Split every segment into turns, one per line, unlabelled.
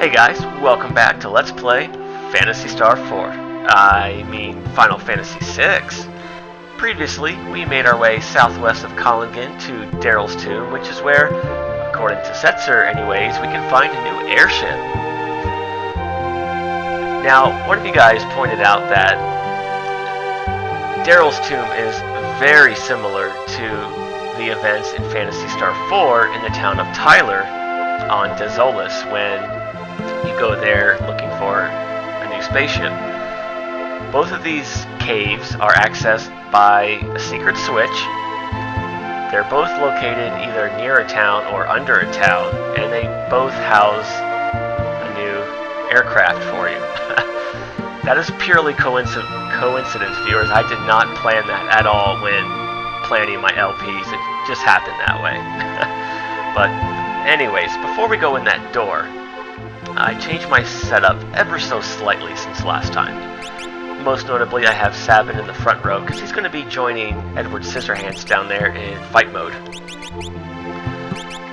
Hey guys, welcome back to Let's Play Phantasy Star 4. Final Fantasy 6. Previously, we made our way southwest of Collingen to Daryl's Tomb, which is where, according to Setzer anyways, we can find a new airship. Now, one of you guys pointed out that Daryl's Tomb is very similar to the events in Phantasy Star 4 in the town of Tyler on Dezolis when you go there looking for a new spaceship. Both of these caves are accessed by a secret switch. They're both located either near a town or under a town, and they both house a new aircraft for you. That is purely coincidence, viewers. I did not plan that at all when planning my LPs. It just happened that way. But anyways, before we go in that door, I changed my setup ever so slightly since last time. Most notably, I have Sabin in the front row, because he's going to be joining Edward Scissorhands down there in fight mode.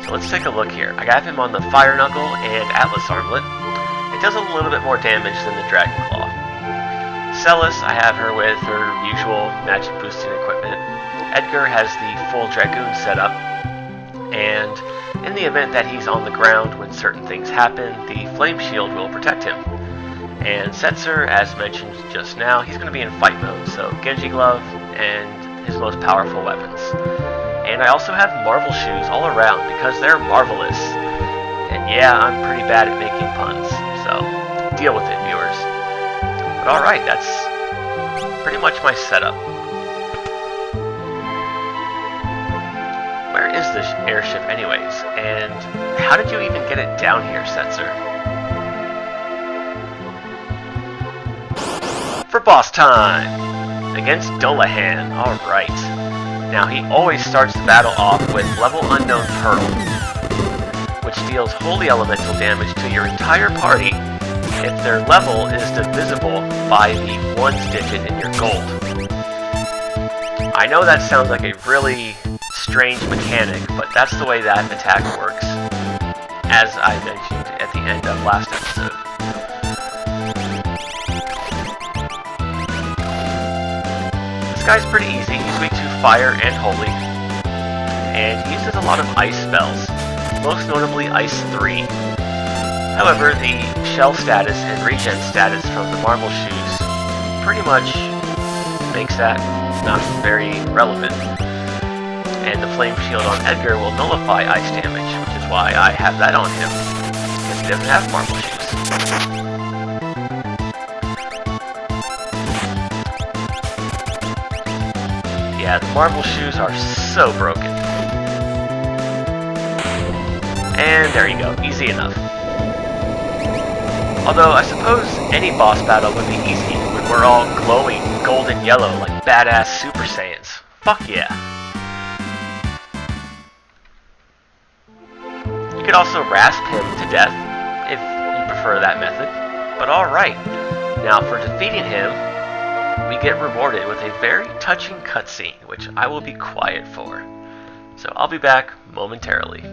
So let's take a look here. I have him on the Fire Knuckle and Atlas Armlet. It does a little bit more damage than the Dragon Claw. Celis, I have her with her usual magic boosting equipment. Edgar has the full Dragoon setup, and in the event that he's on the ground when certain things happen, the Flame Shield will protect him. And Setzer, as mentioned just now, he's going to be in fight mode, so Genji Glove and his most powerful weapons. And I also have Marvel Shoes all around because they're marvelous. And yeah, I'm pretty bad at making puns, so deal with it, viewers. But alright, that's pretty much my setup. Where is this airship anyways? And how did you even get it down here, Setzer? For boss time! Against Dolahan, alright. Now he always starts the battle off with Level Unknown Pearl, which deals holy elemental damage to your entire party if their level is divisible by the 1s digit in your gold. I know that sounds like a really strange mechanic, but that's the way that attack works, as I mentioned at the end of last episode. This guy's pretty easy. He's weak to fire and holy, and he uses a lot of ice spells, most notably Ice 3. However, the shell status and regen status from the Marvel Shoes pretty much makes that not very relevant. And the Flame Shield on Edgar will nullify ice damage, which is why I have that on him, because he doesn't have Marvel Shoes. Yeah, the Marvel Shoes are so broken. And there you go, easy enough. Although, I suppose any boss battle would be easy when we're all glowing golden yellow like badass Super Saiyans. Fuck yeah. You could also rasp him to death, if you prefer that method. But alright. Now, for defeating him, we get rewarded with a very touching cutscene, which I will be quiet for. So I'll be back momentarily.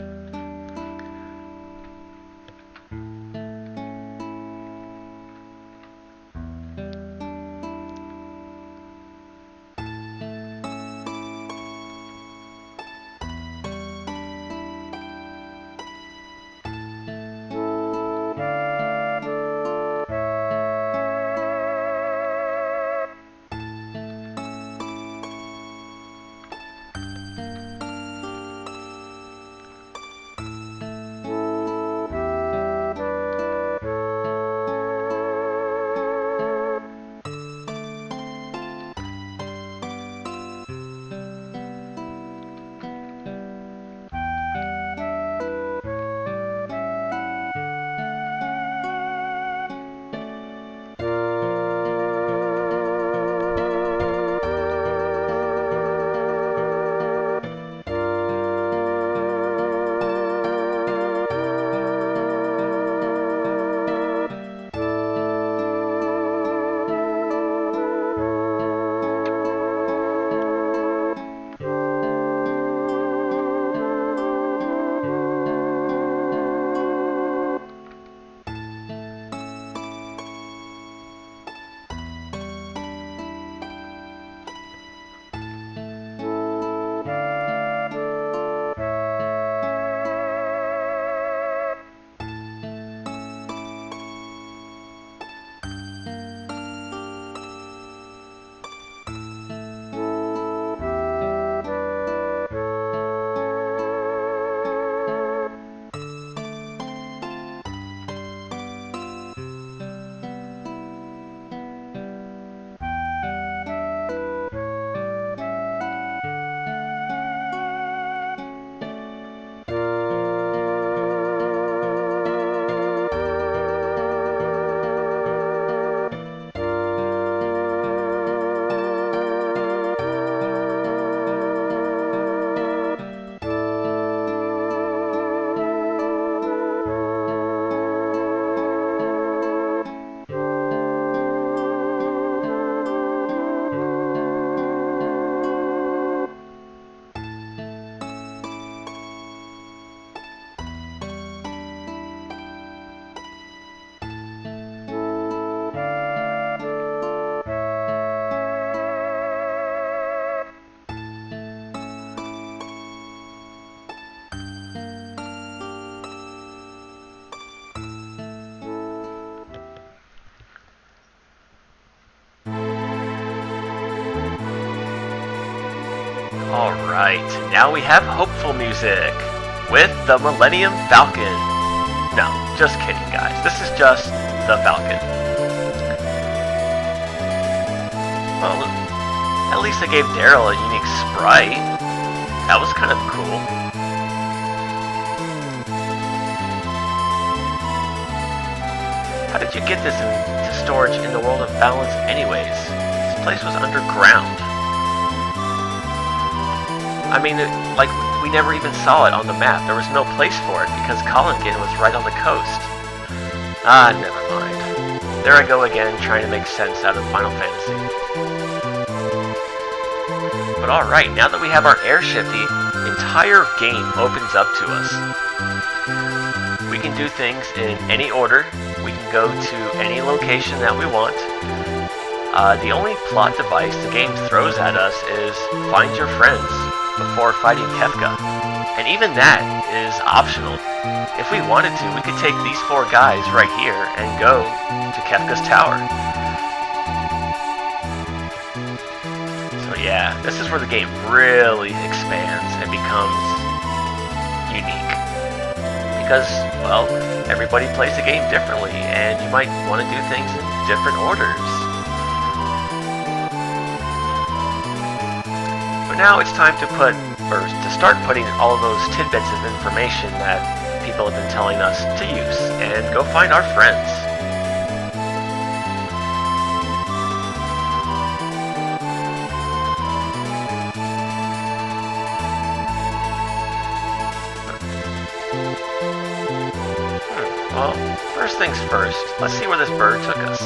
Alright, now we have hopeful music with the Millennium Falcon. No, just kidding, guys. This is just the Falcon. Well, at least they gave Daryl a unique sprite. That was kind of cool. How did you get this into storage in the world of balance anyways? This place was underground. I mean, like, we never even saw it on the map. There was no place for it because Coliseum was right on the coast. Ah, never mind. There I go again, trying to make sense out of Final Fantasy. But alright, now that we have our airship, the entire game opens up to us. We can do things in any order. We can go to any location that we want. The only plot device the game throws at us is find your friends before fighting Kefka. And even that is optional. If we wanted to, we could take these 4 guys right here and go to Kefka's tower. So yeah, this is where the game really expands and becomes unique. Because, well, everybody plays the game differently, and you might want to do things in different orders. But now it's time to start putting all of those tidbits of information that people have been telling us to use, and go find our friends. Well, first things first, let's see where this bird took us.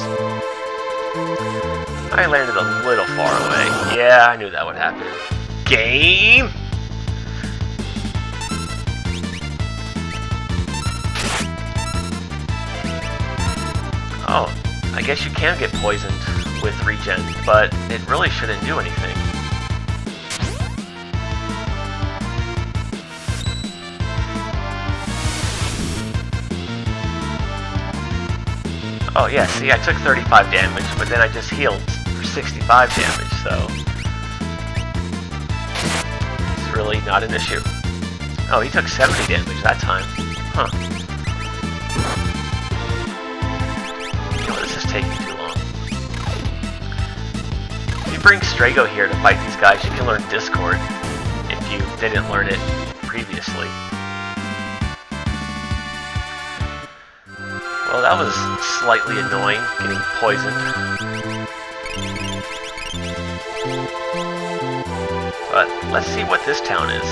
I landed a little far away. Yeah, I knew that would happen. Game! Oh, I guess you can get poisoned with regen, but it really shouldn't do anything. Oh yeah, see, I took 35 damage, but then I just healed for 65 damage, so it's really not an issue. Oh, he took 70 damage that time. Huh. You know, this is taking too long. If you bring Strago here to fight these guys, you can learn Discord, if you didn't learn it previously. Well, that was slightly annoying, getting poisoned. But let's see what this town is.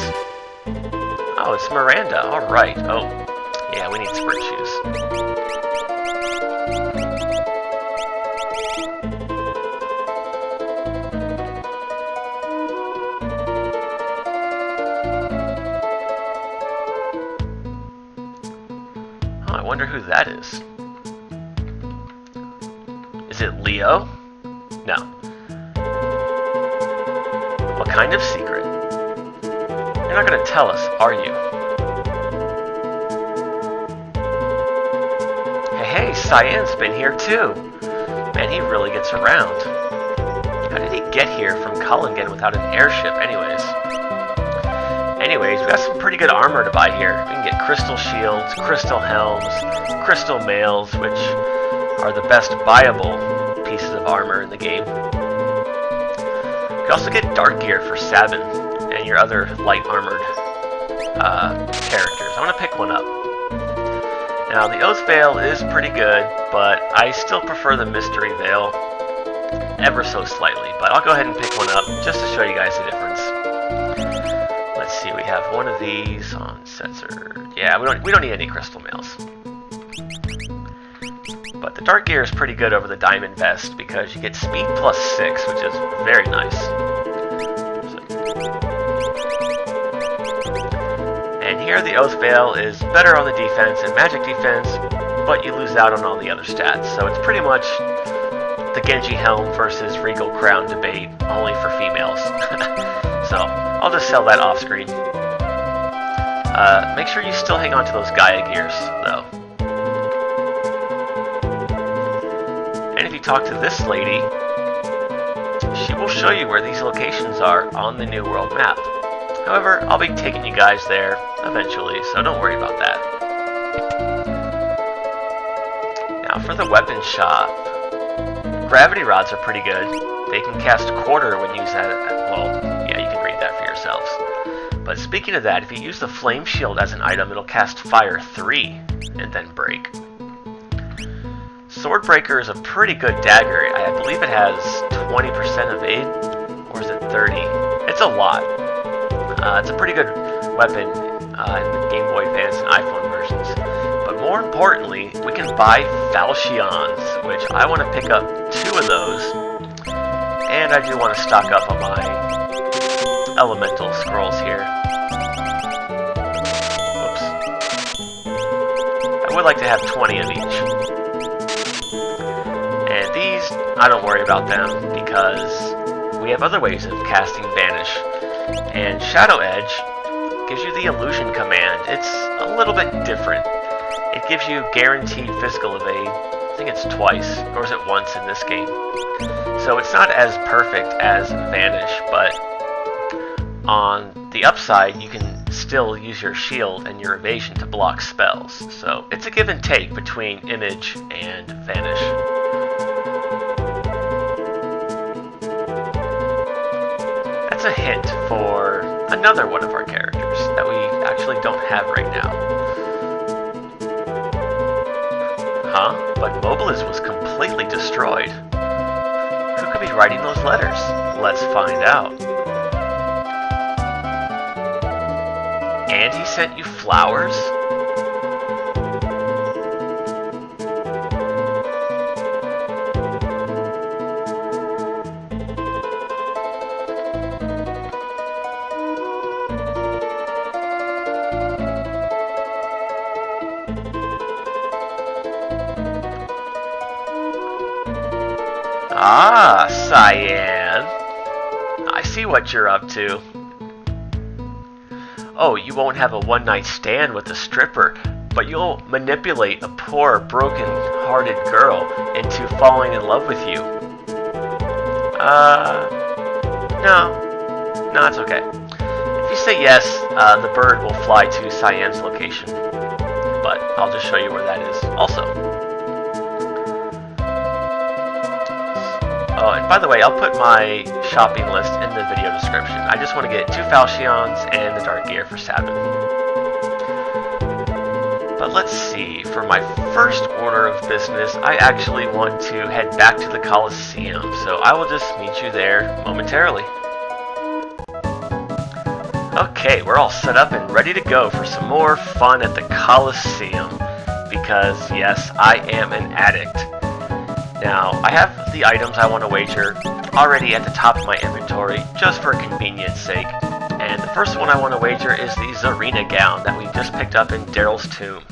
Oh, it's Miranda. Alright. Oh, yeah, we need sprint shoes. Oh, I wonder who that is. Is it Leo? No. What kind of secret? You're not gonna tell us, are you? Hey, Cyan's been here too. Man, he really gets around. How did he get here from Coliseum without an airship anyways? Anyways, we got some pretty good armor to buy here. We can get crystal shields, crystal helms, crystal mails, which are the best buyable pieces of armor in the game. You can also get dark gear for Sabin and your other light armored characters. I want to pick one up. Now the Oath Veil is pretty good, but I still prefer the Mystery Veil ever so slightly. But I'll go ahead and pick one up just to show you guys the difference. Let's see, we have one of these on sensor. Yeah, we don't need any crystal mails. But the dark gear is pretty good over the diamond vest because you get speed plus 6, which is very nice. And here the Oath Veil is better on the defense and magic defense, but you lose out on all the other stats. So it's pretty much the Genji Helm versus Regal Crown debate, only for females. So I'll just sell that off screen. Make sure you still hang on to those Gaia gears, though. And if you talk to this lady, she will show you where these locations are on the New World map. However, I'll be taking you guys there eventually, so don't worry about that. Now for the weapon shop. Gravity rods are pretty good. They can cast quarter when used at, well, yeah, you can read that for yourselves. But speaking of that, if you use the flame shield as an item, it'll cast fire 3 and then break. Swordbreaker is a pretty good dagger. I believe it has 20% evade, or is it 30? It's a lot. It's a pretty good weapon in the Game Boy Advance and iPhone versions. But more importantly, we can buy Falchions, which I want to pick up 2 of those. And I do want to stock up on my elemental scrolls here. Whoops. I would like to have 20 of each. And these, I don't worry about them because we have other ways of casting Vanish. And Shadow Edge gives you the illusion command. It's a little bit different. It gives you guaranteed physical evade. I think it's twice, or is it once in this game? So it's not as perfect as Vanish, but on the upside, you can still use your shield and your evasion to block spells. So it's a give and take between Image and Vanish. That's a hint for another one of our characters that we actually don't have right now. Huh? But Mobiliz was completely destroyed. Who could be writing those letters? Let's find out. And he sent you flowers? Ah, Cyan. I see what you're up to. Oh, you won't have a one-night stand with a stripper, but you'll manipulate a poor, broken-hearted girl into falling in love with you. No, it's okay. If you say yes, the bird will fly to Cyan's location, but I'll just show you where that is also. Oh, and by the way, I'll put my shopping list in the video description. I just want to get 2 Falchions and the Dark Gear for Sabin. But let's see, for my first order of business, I actually want to head back to the Coliseum, so I will just meet you there momentarily. Okay, we're all set up and ready to go for some more fun at the Coliseum, because yes, I am an addict. Now, I have the items I want to wager already at the top of my inventory, just for convenience sake. And the first one I want to wager is the Zarina gown that we just picked up in Daryl's tomb.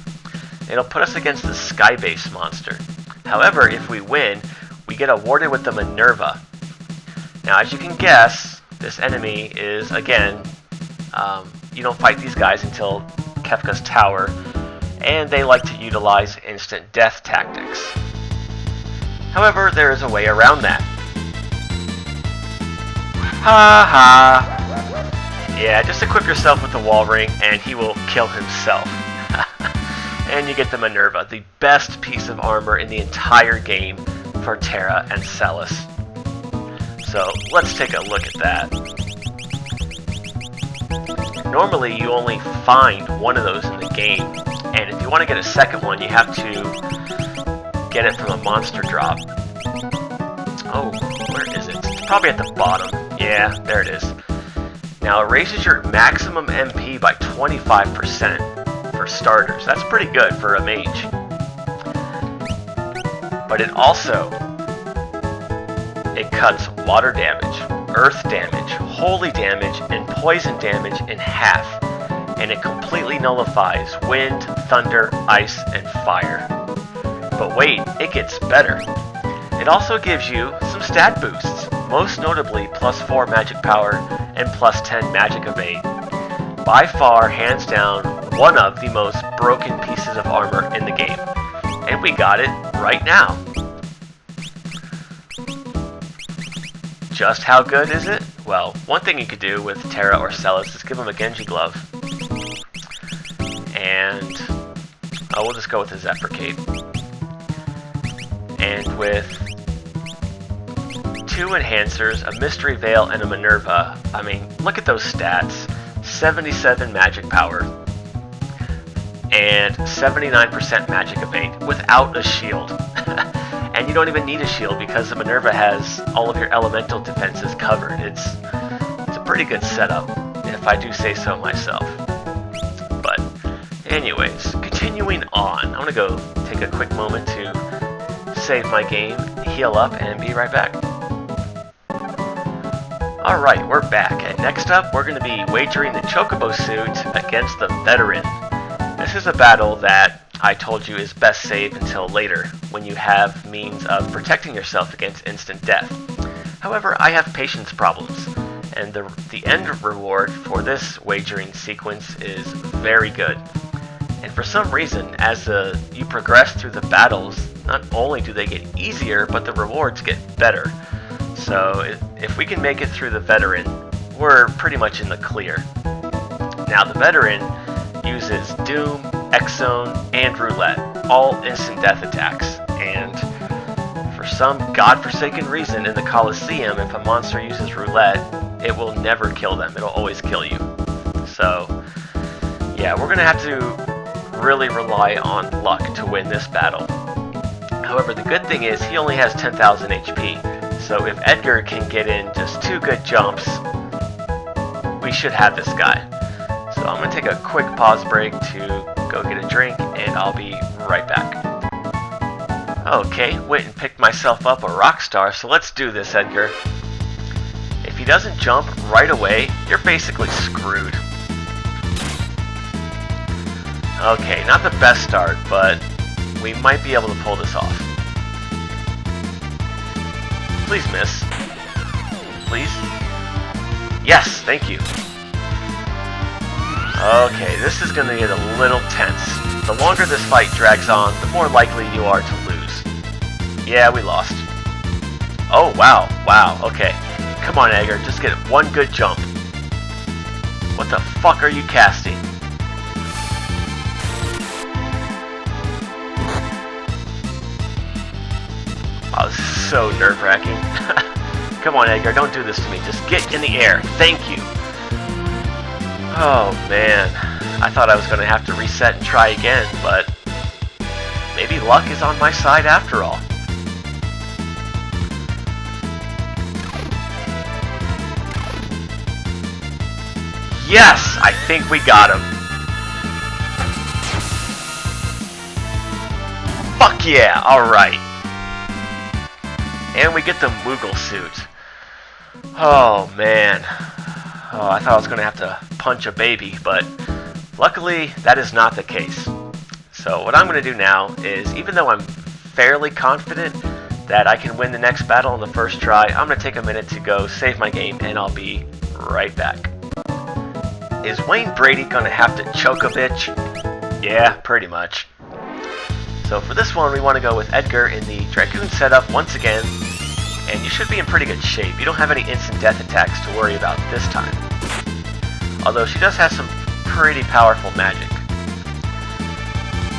It'll put us against the Skybase monster. However, if we win, we get awarded with the Minerva. Now, as you can guess, this enemy is, again, you don't fight these guys until Kefka's tower, and they like to utilize instant death tactics. However, there is a way around that. Ha ha! Yeah, just equip yourself with the wall ring and he will kill himself. And you get the Minerva, the best piece of armor in the entire game for Terra and Celis. So, let's take a look at that. Normally, you only find one of those in the game, and if you want to get a second one, you have to get it from a monster drop. Oh, where is it? It's probably at the bottom. Yeah, there it is. Now, it raises your maximum MP by 25% for starters. That's pretty good for a mage. But it cuts water damage, earth damage, holy damage, and poison damage in half. And it completely nullifies wind, thunder, ice, and fire. But wait, it gets better. It also gives you some stat boosts, most notably +4 magic power and +10 magic evade. By far, hands down, one of the most broken pieces of armor in the game. And we got it right now. Just how good is it? well, one thing you could do with Terra or Celis is give them a Genji Glove. And we'll just go with the Zephyr Cape. And with 2 Enhancers, a Mystery Veil, and a Minerva, I mean, look at those stats. 77 magic power. And 79% magic evade without a shield. And you don't even need a shield because the Minerva has all of your elemental defenses covered. It's a pretty good setup, if I do say so myself. But anyways, continuing on, I'm gonna go take a quick moment to save my game, heal up, and be right back. Alright, we're back, and next up we're gonna be wagering the Chocobo suit against the Veteran. This is a battle that I told you is best saved until later, when you have means of protecting yourself against instant death. However, I have patience problems, and the end reward for this wagering sequence is very good. And for some reason, as you progress through the battles, not only do they get easier, but the rewards get better. So if we can make it through the Veteran, we're pretty much in the clear. Now the Veteran uses Doom, X-Zone, and Roulette, all instant death attacks, and for some godforsaken reason in the Coliseum, if a monster uses Roulette, it will never kill them, it'll always kill you. So, yeah, we're gonna have to really rely on luck to win this battle. However, the good thing is he only has 10,000 HP, so if Edgar can get in just 2 good jumps, we should have this guy. So I'm going to take a quick pause break to go get a drink, and I'll be right back. Okay, went and picked myself up a Rockstar, so let's do this, Edgar. If he doesn't jump right away, you're basically screwed. Okay, not the best start, but we might be able to pull this off. Please miss. Please? Yes, thank you. Okay, this is going to get a little tense. The longer this fight drags on, the more likely you are to lose. Yeah, we lost. Oh, wow, okay. Come on, Edgar, just get 1 good jump. What the fuck are you casting? Oh, this is so nerve-wracking. Come on, Edgar, don't do this to me. Just get in the air. Thank you. Oh man, I thought I was going to have to reset and try again, but maybe luck is on my side after all. Yes, I think we got him. Fuck yeah, alright. And we get the Moogle suit. Oh man. Oh, I thought I was going to have to punch a baby, but luckily that is not the case. So what I'm going to do now is, even though I'm fairly confident that I can win the next battle on the first try, I'm going to take a minute to go save my game, and I'll be right back. Is Wayne Brady going to have to choke a bitch? Yeah, pretty much. So for this one, we want to go with Edgar in the Dragoon setup once again, and you should be in pretty good shape. You don't have any instant death attacks to worry about this time. Although she does have some pretty powerful magic.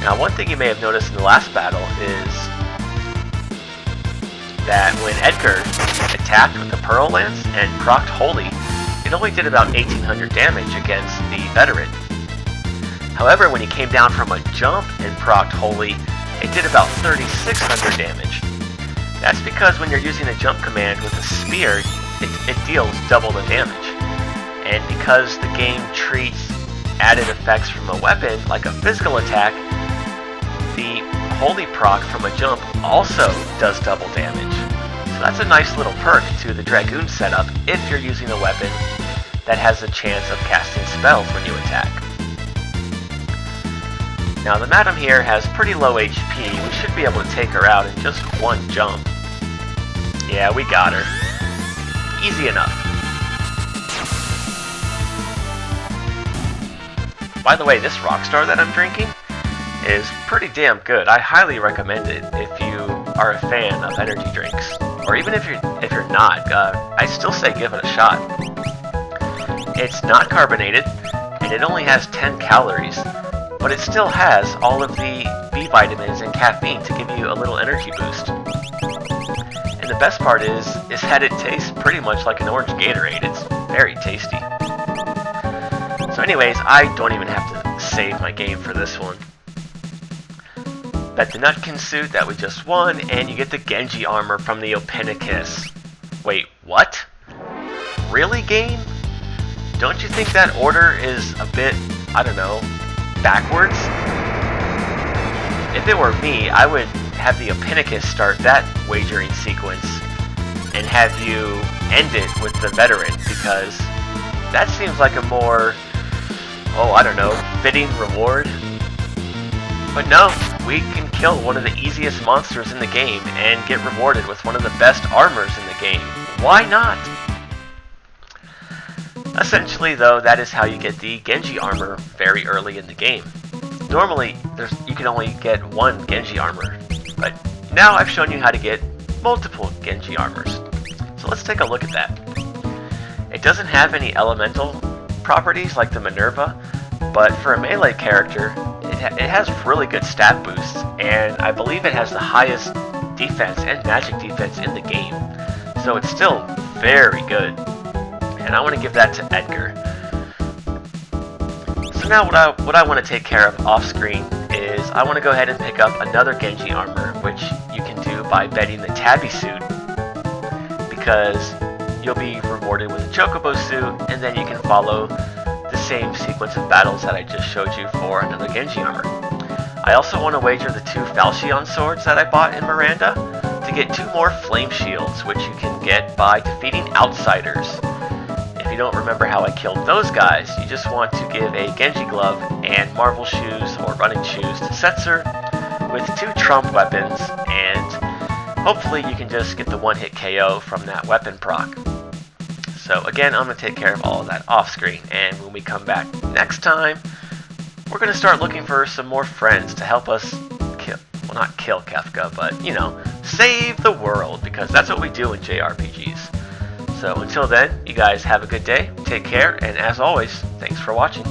Now, one thing you may have noticed in the last battle is that when Edgar attacked with the Pearl Lance and procced Holy, it only did about 1800 damage against the Veteran. However, when he came down from a jump and procced Holy, it did about 3600 damage. That's because when you're using a jump command with a spear, it deals double the damage. And because the game treats added effects from a weapon like a physical attack, the Holy proc from a jump also does double damage. So that's a nice little perk to the Dragoon setup if you're using a weapon that has a chance of casting spells when you attack. Now the Madam here has pretty low HP. We should be able to take her out in just 1 jump. Yeah, we got her. Easy enough. By the way, this Rockstar that I'm drinking is pretty damn good. I highly recommend it if you are a fan of energy drinks. or even if you're not, I still say give it a shot. It's not carbonated, and it only has 10 calories, but it still has all of the B vitamins and caffeine to give you a little energy boost. And the best part is that it tastes pretty much like an orange Gatorade. It's very tasty. So anyways, I don't even have to save my game for this one. Bet the Nutkin suit that we just won, and you get the Genji armor from the Opinicus. Wait, what? Really, game? Don't you think that order is a bit, I don't know, backwards? If it were me, I would have the Opinicus start that wagering sequence and have you end it with the veteran, because that seems like a more, I don't know, fitting reward. But no, we can kill one of the easiest monsters in the game and get rewarded with one of the best armors in the game. Why not? Essentially, though, that is how you get the Genji armor very early in the game. Normally, you can only get one Genji armor, but now I've shown you how to get multiple Genji armors. So let's take a look at that. It doesn't have any elemental properties like the Minerva, but for a melee character, it has really good stat boosts, and I believe it has the highest defense and magic defense in the game. So it's still very good. And I want to give that to Edgar. So now what I want to take care of off screen is I want to go ahead and pick up another Genji armor, which you can do by betting the Tabby suit, because you'll be rewarded with a Chocobo suit, and then you can follow the same sequence of battles that I just showed you for another Genji armor. I also want to wager the 2 Falchion swords that I bought in Miranda to get 2 more flame shields, which you can get by defeating outsiders. If you don't remember how I killed those guys, you just want to give a Genji glove and Marvel shoes or running shoes to Setzer with 2 trump weapons, and hopefully you can just get the one-hit KO from that weapon proc. So again, I'm going to take care of all of that off screen, and when we come back next time, we're going to start looking for some more friends to help us not kill Kefka, but, you know, save the world, because that's what we do in JRPGs. So until then, you guys have a good day, take care, and as always, thanks for watching.